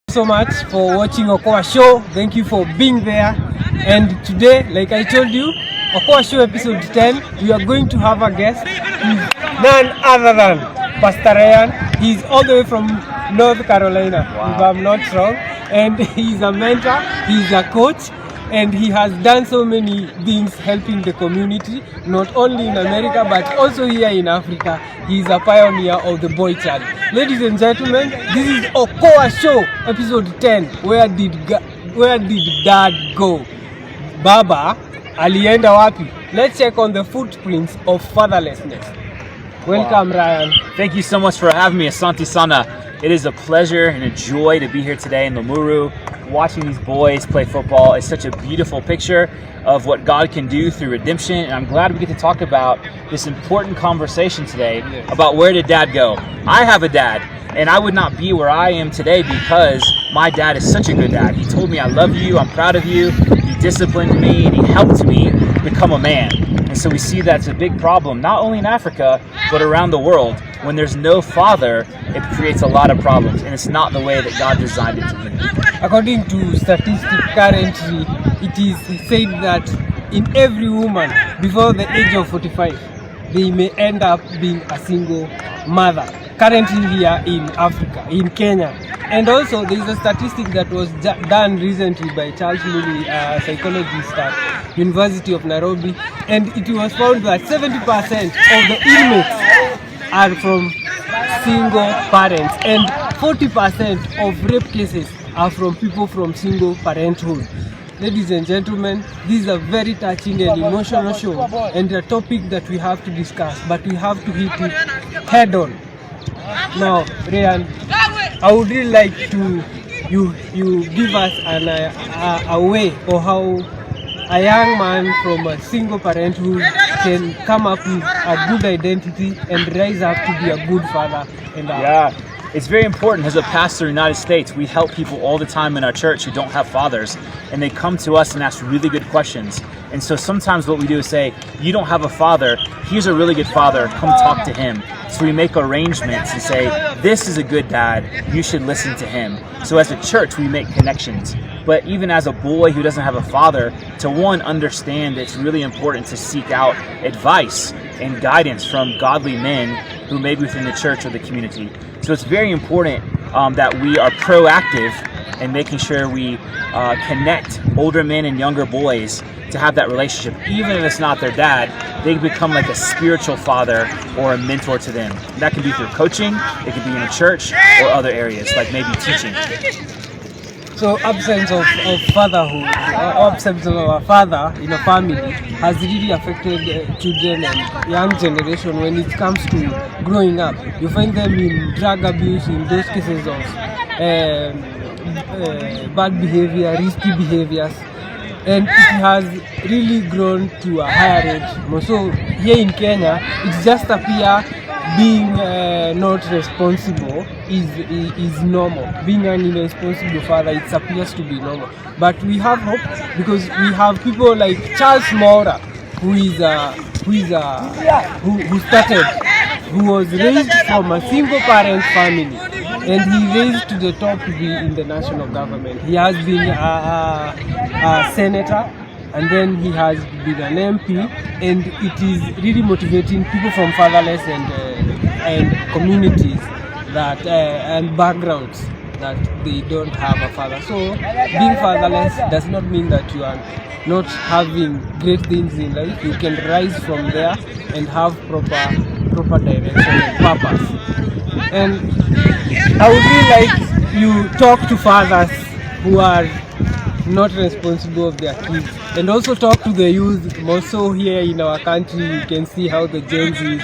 So much for watching Okoa show. Thank you for being there. And today, like I told you, Okoa show episode 10, we are going to have a guest. He's none other than Pastor Ryan. He's all the way from North Carolina, if I'm not wrong. And he's a mentor, he's a coach, and he has done so many things helping the community, not only in America but also here in Africa. He's a pioneer of the boy child. Ladies and gentlemen, this is Okoa show episode 10. Where did dad go? Baba alienda wapi? Let's check on the footprints of fatherlessness. Welcome, Ryan. Thank you so much for having me, Asante Sana. It is a pleasure and a joy to be here today in Limuru. Watching these boys play football is such a beautiful picture of what God can do through redemption, and I'm glad we get to talk about this important conversation today about where did dad go. I have a dad, and I would not be where I am today because my dad is such a good dad. He told me, I love you, I'm proud of you, he disciplined me, and he helped me become a man. And so we see that's a big problem, not only in Africa, but around the world. When there's no father, it creates a lot of problems, and it's not the way that God designed it to be. According to statistics currently, it is said that in every woman before the age of 45, they may end up being a single mother. Currently here in Africa, in Kenya. And also there is a statistic that was done recently by Charles Muli, a psychologist at University of Nairobi, and it was found that 70% of the inmates are from single parents, and 40% of rape cases are from people from single parenthood. Ladies and gentlemen, this is a very touching and emotional show, and a topic that we have to discuss, but we have to hit it head on. Now, Ryan, I would really like to you give us a way or how a young man from a single parenthood can come up with a good identity and rise up to be a good father. It's very important. As a pastor in the United States, we help people all the time in our church who don't have fathers, and they come to us and ask really good questions. And so sometimes what we do is say, you don't have a father, here's a really good father, come talk to him. So we make arrangements and say, this is a good dad, you should listen to him. So as a church, we make connections. But even as a boy who doesn't have a father, to understand it's really important to seek out advice and guidance from godly men who may be within the church or the community. So it's very important that we are proactive in making sure we connect older men and younger boys to have that relationship. Even if it's not their dad, they become like a spiritual father or a mentor to them. That can be through coaching, it can be in a church or other areas, like maybe teaching. So absence of fatherhood, absence of a father in a family has really affected children and young generation when it comes to growing up. You find them in drug abuse, in those cases of bad behavior, risky behaviors, and it has really grown to a higher rate. So here in Kenya, it just appears being not responsible is normal. Being an irresponsible father, it appears to be normal. But we have hope because we have people like Charles Maura, who was raised from a single parent family, and he raised to the top to be in the national government. He has been a senator, and then he has been an MP, and it is really motivating people from fatherless and communities that and backgrounds that they don't have a father. So being fatherless does not mean that you are not having great things in life. You can rise from there and have proper direction and purpose. And I would really like you talk to fathers who are not responsible of their kids, and also talk to the youth. More so here in our country, you can see how the Gen Zs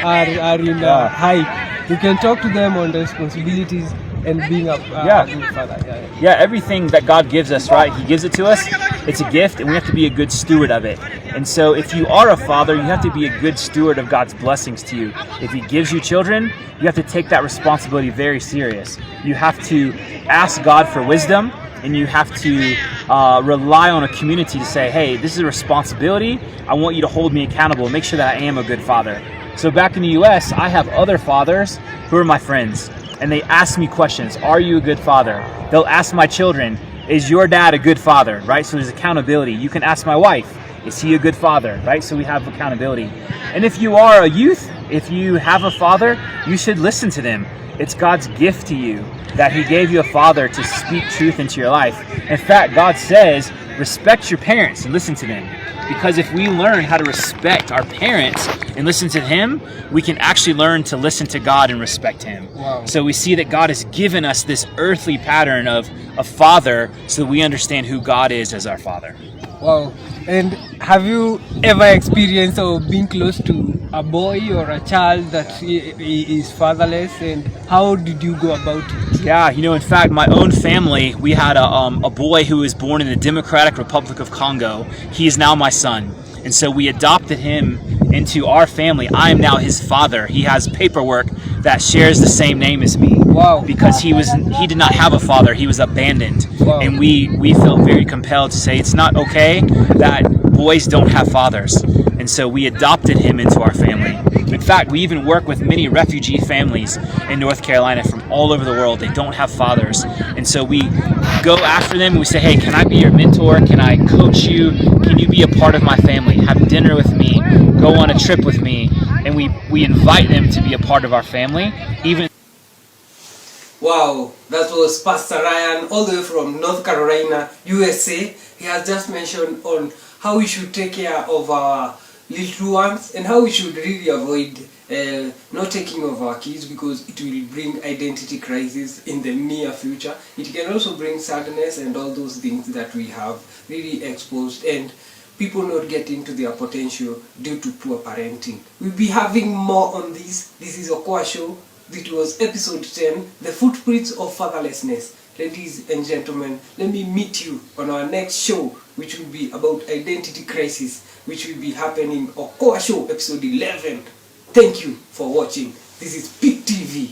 are in hype. You can talk to them on the responsibilities and being a good father. Everything that God gives us, right? He gives it to us. It's a gift, and we have to be a good steward of it. And so if you are a father, you have to be a good steward of God's blessings to you. If he gives you children, you have to take that responsibility very serious. You have to ask God for wisdom, and you have to rely on a community to say, hey, this is a responsibility. I want you to hold me accountable, make sure that I am a good father. So back in the US, I have other fathers who are my friends. and they ask me questions. Are you a good father? They'll ask my children, is your dad a good father? Right? So there's accountability. You can ask my wife, is he a good father? Right? So we have accountability. And if you are a youth, if you have a father, you should listen to them. It's God's gift to you that he gave you a father to speak truth into your life. In fact, God says, respect your parents and listen to them. Because if we learn how to respect our parents and listen to him, we can actually learn to listen to God and respect him. Wow. So we see that God has given us this earthly pattern of a father so that we understand who God is as our father. Wow. And have you ever experienced or been close to a boy or a child that is fatherless, and how did you go about it? Yeah, in fact, my own family, we had a boy who was born in the Democratic Republic of Congo. He is now my son. And so we adopted him into our family. I am now his father. He has paperwork that shares the same name as me. Wow. Because he did not have a father. He was abandoned. Wow. And we felt very compelled to say it's not okay that boys don't have fathers. And so we adopted him into our family. In fact, we even work with many refugee families in North Carolina from all over the world. They don't have fathers. And so we go after them and we say, hey, can I be your mentor? Can I coach you? Can you be a part of my family? Have dinner with me? Go on a trip with me? And we invite them to be a part of our family. Even. Wow, that was Pastor Ryan all the way from North Carolina, USA. He has just mentioned on how we should take care of our little ones and how we should really avoid not taking of our kids, because it will bring identity crisis in the near future. It can also bring sadness and all those things that we have really exposed, and people not getting to their potential due to poor parenting. We'll be having more on this. This is Okoa Show. It was episode 10, The Footprints of Fatherlessness. Ladies and gentlemen, let me meet you on our next show, which will be about identity crisis, which will be happening Okoa Show episode 11. Thank you for watching. This is Big TV.